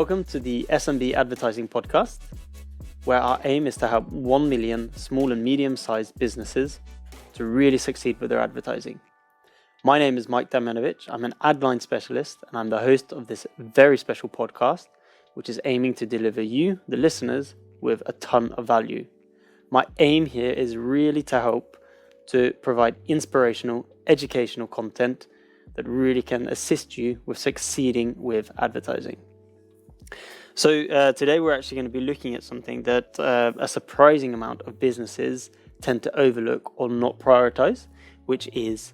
Welcome to the SMB Advertising Podcast, where our aim is to help 1 million small and medium-sized businesses to really succeed with their advertising. My name is Mike Damjanovic. I'm an Adline specialist, and I'm the host of this very special podcast, which is aiming to deliver you, the listeners, with a ton of value. My aim here is really to help to provide inspirational, educational content that really can assist you with succeeding with advertising. So today we're actually going to be looking at something that a surprising amount of businesses tend to overlook or not prioritize, which is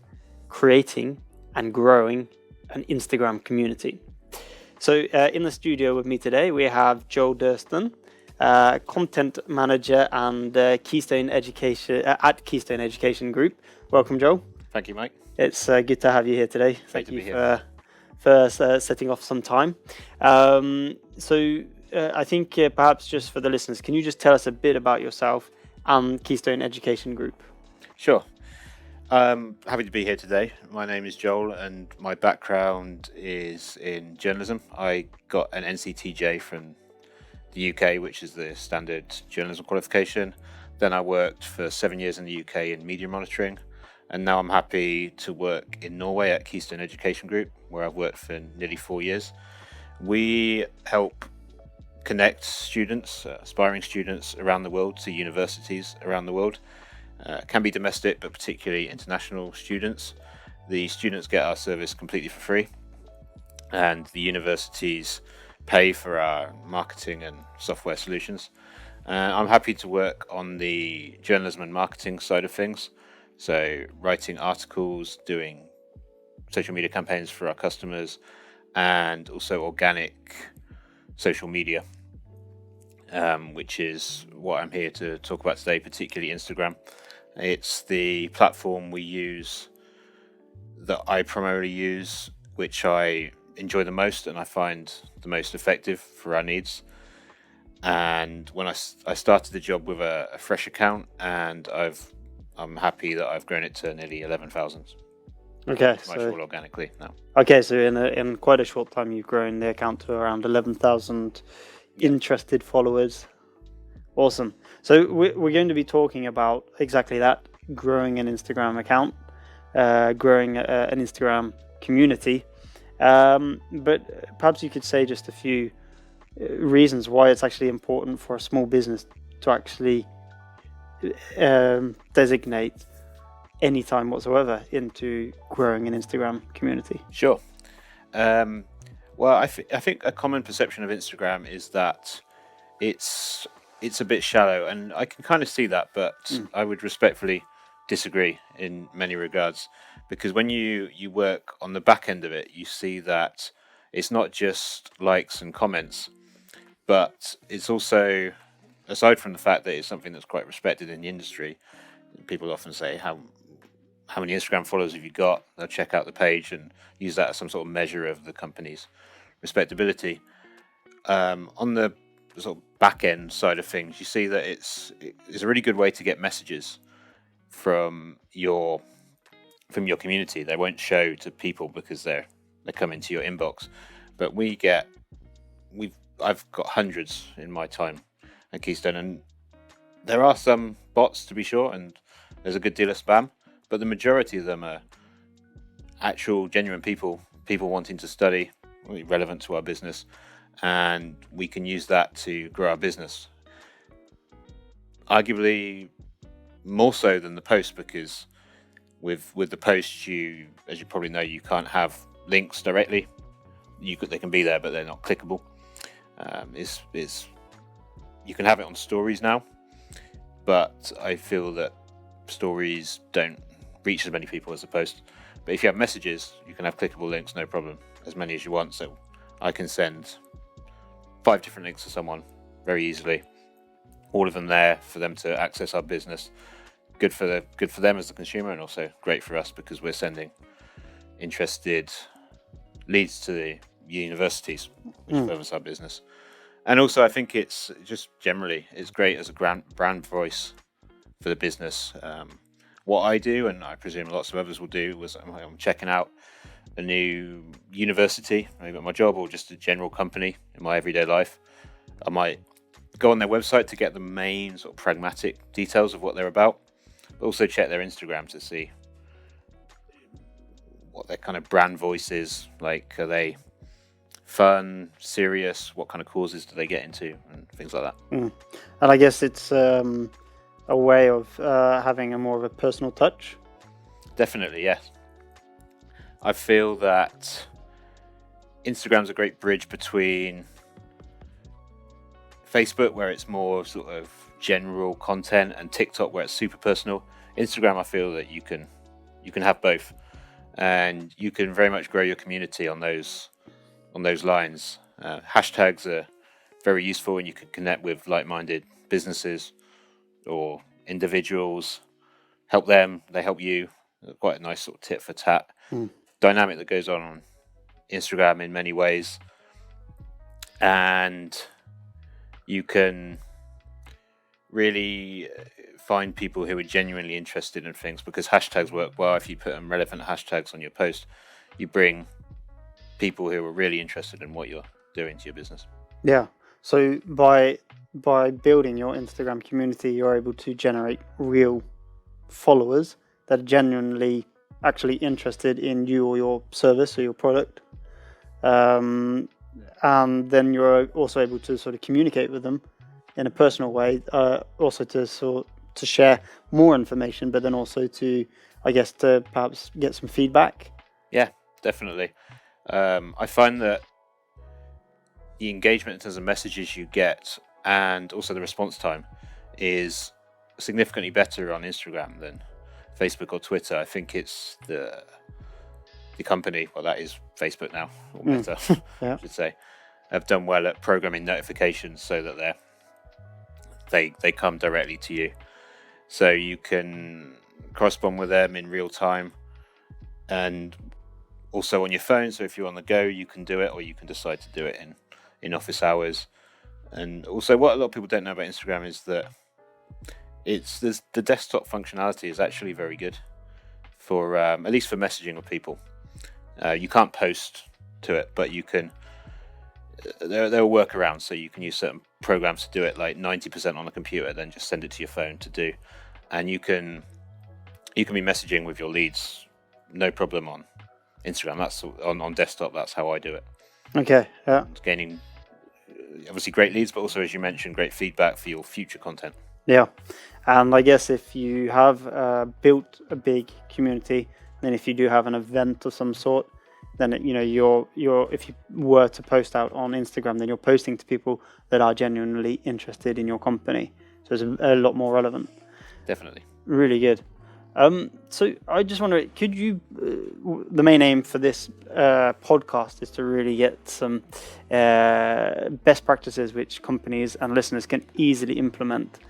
creating and growing an Instagram community. So in the studio with me today, we have Joel Durston, content manager and Keystone Education at Keystone Education Group. Welcome, Joel. Thank you, Mike. It's good to have you here today. Thank you for setting off some time. So I think perhaps just for the listeners, can you just tell us a bit about yourself and Keystone Education Group? Sure. Happy to be here today. My name is Joel and my background is in journalism. I got an NCTJ from the UK, which is the standard journalism qualification. Then I worked for 7 years in the UK in media monitoring. And now I'm happy to work in Norway at Keystone Education Group, where I've worked for nearly 4 years. We help connect students, aspiring students around the world to universities around the world. Can be domestic, but particularly international students. The students get our service completely for free, and the universities pay for our marketing and software solutions. I'm happy to work on the journalism and marketing side of things. So writing articles, doing social media campaigns for our customers, and also organic social media, which is what I'm here to talk about today, particularly Instagram. It's the platform we use, that I primarily use, which I enjoy the most and I find the most effective for our needs. And when I started the job with a fresh account, and I'm happy that I've grown it to nearly 11,000. Okay, so all organically now. Okay, so in quite a short time, you've grown the account to around 11,000 interested followers. Awesome. So we're going to be talking about exactly that: growing an Instagram account, growing an Instagram community. But perhaps you could say just a few reasons why it's actually important for a small business to actually designate any time whatsoever into growing an Instagram community. Sure. Well, I think a common perception of Instagram is that it's a bit shallow, and I can kind of see that, but I would respectfully disagree in many regards, because when you work on the back end of it, you see that it's not just likes and comments, but it's also, aside from the fact that it's something that's quite respected in the industry, people often say, how many Instagram followers have you got? They'll check out the page and use that as some sort of measure of the company's respectability. On the sort of back end side of things, you see that it's a really good way to get messages from your community. They won't show to people because they come into your inbox, but I've got hundreds in my time at Keystone, and there are some bots, to be sure, and there's a good deal of spam, but the majority of them are actual genuine people wanting to study, relevant to our business, and we can use that to grow our business. Arguably more so than the post, because with the post, as you probably know, you can't have links directly. They can be there, but they're not clickable. You can have it on stories now, but I feel that stories don't reach as many people as a post. But if you have messages, you can have clickable links, no problem, as many as you want. So I can send 5 different links to someone very easily, all of them there for them to access our business. Good for them as the consumer, and also great for us because we're sending interested leads to the universities, which furthers our business. And also, I think it's just generally, it's great as a brand voice for the business. What I do, and I presume lots of others will do, was I'm checking out a new university, maybe at my job, or just a general company in my everyday life, I might go on their website to get the main sort of pragmatic details of what they're about, but also check their Instagram to see what their kind of brand voice is. Like, are they fun, serious? What kind of causes do they get into, and things like that. And I guess it's a way of having a more of a personal touch. Definitely, yes. I feel that Instagram's a great bridge between Facebook, where it's more sort of general content, and TikTok, where it's super personal. Instagram, I feel that you can have both, and you can very much grow your community on those lines. Hashtags are very useful, and you can connect with like-minded businesses or individuals, help them, they help you. Quite a nice sort of tit for tat dynamic that goes on Instagram in many ways. And you can really find people who are genuinely interested in things, because hashtags work well. If you put relevant hashtags on your post, you bring people who are really interested in what you're doing to your business. Yeah. So by building your Instagram community, you're able to generate real followers that are genuinely actually interested in you or your service or your product. And then you're also able to sort of communicate with them in a personal way, also to share more information, but then also to, I guess, to perhaps get some feedback. Yeah, definitely. I find that the engagement in terms of messages you get, and also the response time, is significantly better on Instagram than Facebook or Twitter. I think it's the company, well, that is Facebook now, or Meta, I should say, have done well at programming notifications so that they come directly to you, so you can correspond with them in real time, and also on your phone. So if you're on the go, you can do it, or you can decide to do it in office hours. And also, what a lot of people don't know about Instagram is that the desktop functionality is actually very good for at least for messaging with people. You can't post to it, but you can. There are workarounds, so you can use certain programs to do it, like 90% on a computer, then just send it to your phone to do, and you can be messaging with your leads, no problem, on Instagram. That's on desktop. That's how I do it. Okay. Yeah. It's gaining obviously great leads, but also, as you mentioned, great feedback for your future content. Yeah, and I guess if you have built a big community, then if you do have an event of some sort, then you're if you were to post out on Instagram, then you're posting to people that are genuinely interested in your company. So it's a lot more relevant. Definitely. Really good. So I just wonder, could you? The main aim for this podcast is to really get some best practices which companies and listeners can easily implement.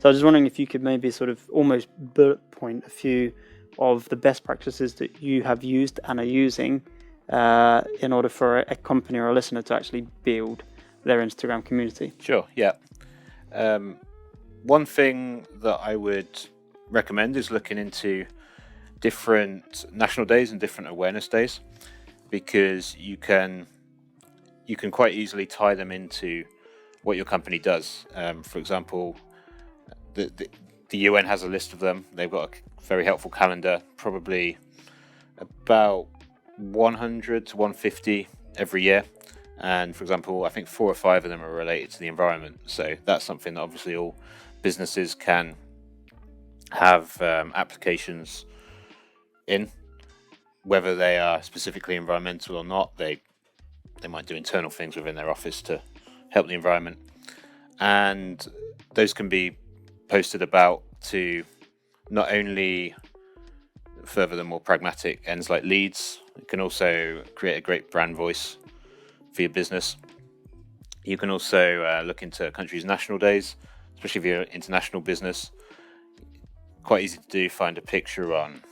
So I was just wondering if you could maybe sort of almost bullet point a few of the best practices that you have used and are using in order for a company or a listener to actually build their Instagram community. Sure, yeah. One thing that I would recommend is looking into different national days and different awareness days, because you can quite easily tie them into what your company does. For example, the UN has a list of them. They've got a very helpful calendar, probably about 100 to 150 every year. And for example, I think 4 or 5 of them are related to the environment. So that's something that obviously all businesses can have applications in, whether they are specifically environmental or not. They might do internal things within their office to help the environment, and those can be posted about to not only further the more pragmatic ends like leads, it can also create a great brand voice for your business. You can also look into countries' national days, especially if you're an international business. Quite easy to do. Find a picture on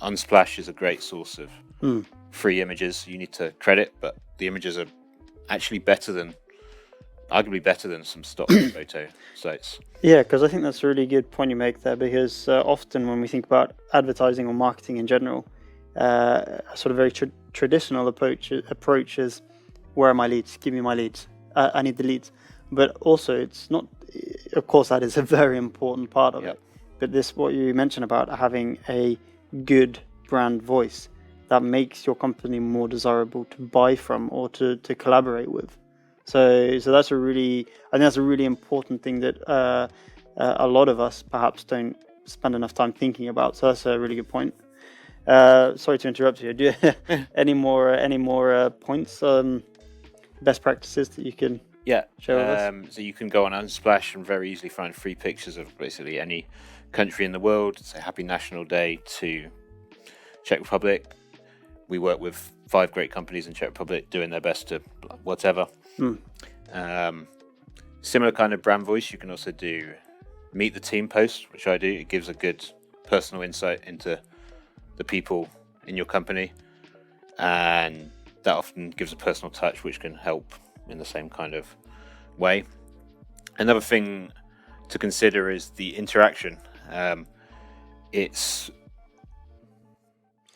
Unsplash is a great source of free images. You need to credit, but the images are actually arguably better than some stock photo sites. Yeah, because I think that's a really good point you make there, because often when we think about advertising or marketing in general, a sort of very traditional approach is, where are my leads? Give me my leads. I need the leads. But also, it's not. Of course, that is a very important part of it. But what you mentioned about having a good brand voice that makes your company more desirable to buy from or to collaborate with. So that's I think that's a really important thing that a lot of us perhaps don't spend enough time thinking about. So that's a really good point. Sorry to interrupt you. Do you any more points on best practices that you can share with us? So you can go on Unsplash and very easily find free pictures of basically any country in the world. Say Happy National Day to Czech Republic. We work with 5 great companies in Czech Republic doing their best to whatever. Similar kind of brand voice. You can also do meet the team posts, which I do. It gives a good personal insight into the people in your company, and that often gives a personal touch, which can help in the same kind of way. Another thing to consider is the interaction.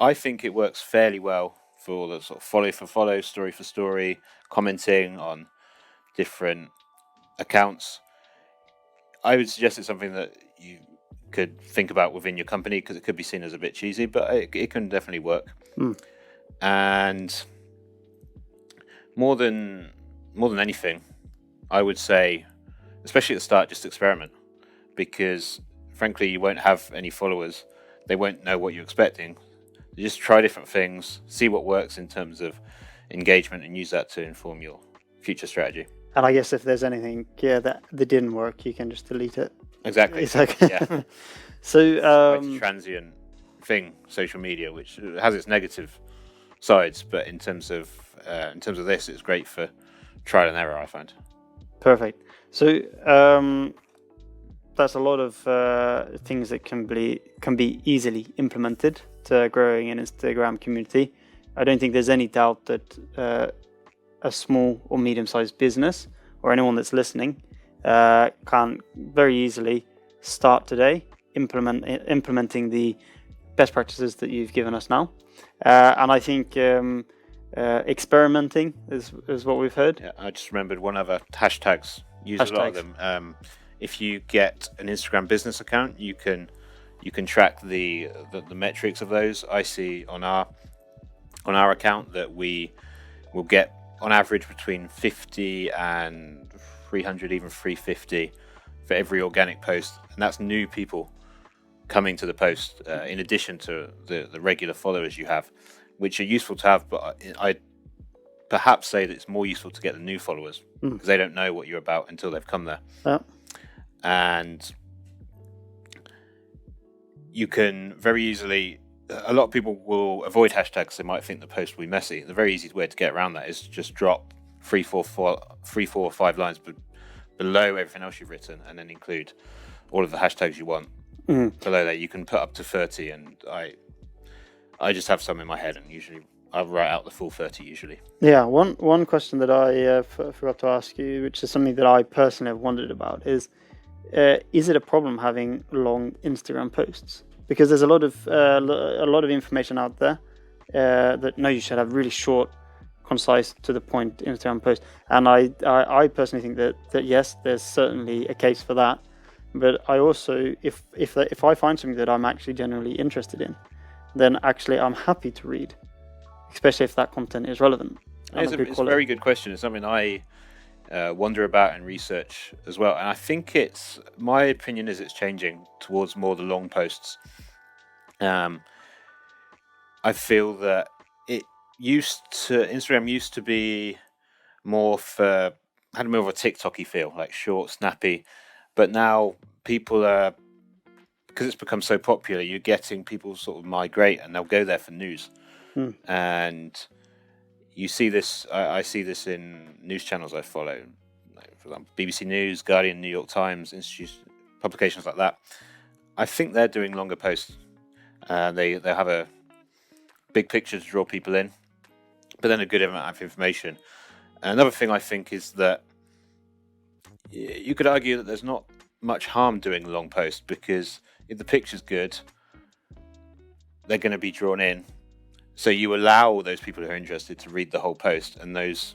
I think it works fairly well for the sort of follow for follow, story for story, commenting on different accounts. I would suggest it's something that you could think about within your company, because it could be seen as a bit cheesy, but it can definitely work. And more than anything, I would say, especially at the start, just experiment, because frankly you won't have any followers. They won't know what you're expecting. You just try different things, see what works in terms of engagement, and use that to inform your future strategy. And I guess if there's anything that didn't work, you can just delete it. Exactly. It's like Yeah. So It's a transient thing, social media, which has its negative sides, but in terms of this, it's great for trial and error, I find. Perfect. So that's a lot of things that can be easily implemented to growing an Instagram community. I don't think there's any doubt that a small or medium-sized business, or anyone that's listening, can very easily start today implementing the best practices that you've given us now. And I think experimenting is what we've heard. Yeah, I just remembered one other hashtags. Use a lot of them. If you get an Instagram business account, you can track the metrics of those. I see on our account that we will get on average between 50 and 300, even 350 for every organic post, and that's new people coming to the post, in addition to the regular followers you have, which are useful to have, but I'd perhaps say that it's more useful to get the new followers, because they don't know what you're about until they've come there. And you can very easily, a lot of people will avoid hashtags. They might think the post will be messy. The very easy way to get around that is to just drop 3, 4, or 5 lines below everything else you've written, and then include all of the hashtags you want below that. You can put up to 30, and I just have some in my head, and usually I write out the full 30 usually. Yeah, one question that I forgot to ask you, which is something that I personally have wondered about, is it a problem having long Instagram posts? Because there's a lot of information out there that you should have really short, concise, to the point Instagram post. And I personally think that yes, there's certainly a case for that. But I also, if I find something that I'm actually genuinely interested in, then actually I'm happy to read, especially if that content is relevant. It's a very good question. It's something I wonder about and research as well. And I think my opinion is it's changing towards more the long posts. I feel that Instagram used to be had more of a TikTok-y feel, like short, snappy. But now people are, because it's become so popular, you're getting people sort of migrate, and they'll go there for news. And you see this, I see this in news channels I follow, like, for example, BBC News, Guardian, New York Times, publications like that. I think they're doing longer posts. They have a big picture to draw people in, but then a good amount of information. Another thing I think is that you could argue that there's not much harm doing a long post, because if the picture's good, they're going to be drawn in. So you allow those people who are interested to read the whole post, and those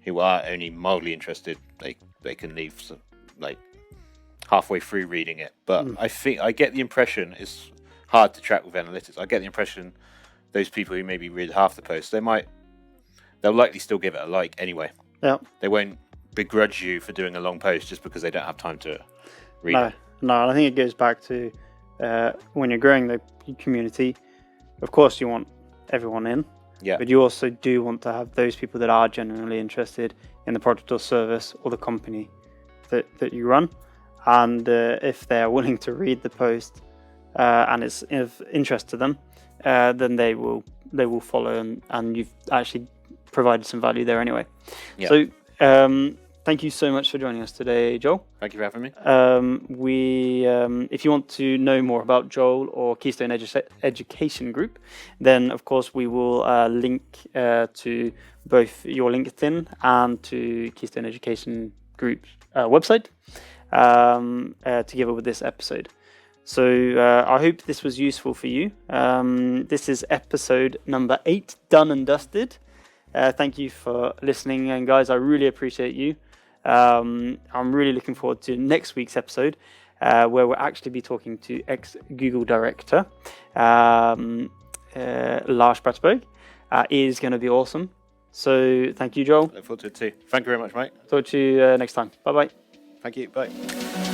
who are only mildly interested, they can leave like halfway through reading it. But I get the impression it's hard to track with analytics. I get the impression those people who maybe read half the post, they'll likely still give it a like anyway. Yeah. They won't begrudge you for doing a long post just because they don't have time to read it. No, I think it goes back to when you're growing the community, of course you want everyone in, but you also do want to have those people that are genuinely interested in the product or service or the company that you run. And if they're willing to read the post and it's of interest to them, then they will follow, and you've actually provided some value there anyway. Yeah. So thank you so much for joining us today, Joel. Thank you for having me. If you want to know more about Joel or Keystone Education Group, then of course we will link to both your LinkedIn and to Keystone Education Group's website together with this episode. So I hope this was useful for you. This is episode number 8, done and dusted. Thank you for listening, and guys, I really appreciate you. I'm really looking forward to next week's episode, where we'll actually be talking to ex-Google director Lars Bratsberg. It is going to be awesome. So thank you, Joel. Look forward to it too. Thank you very much, mate. Talk to you next time. Bye-bye. Thank you. Bye.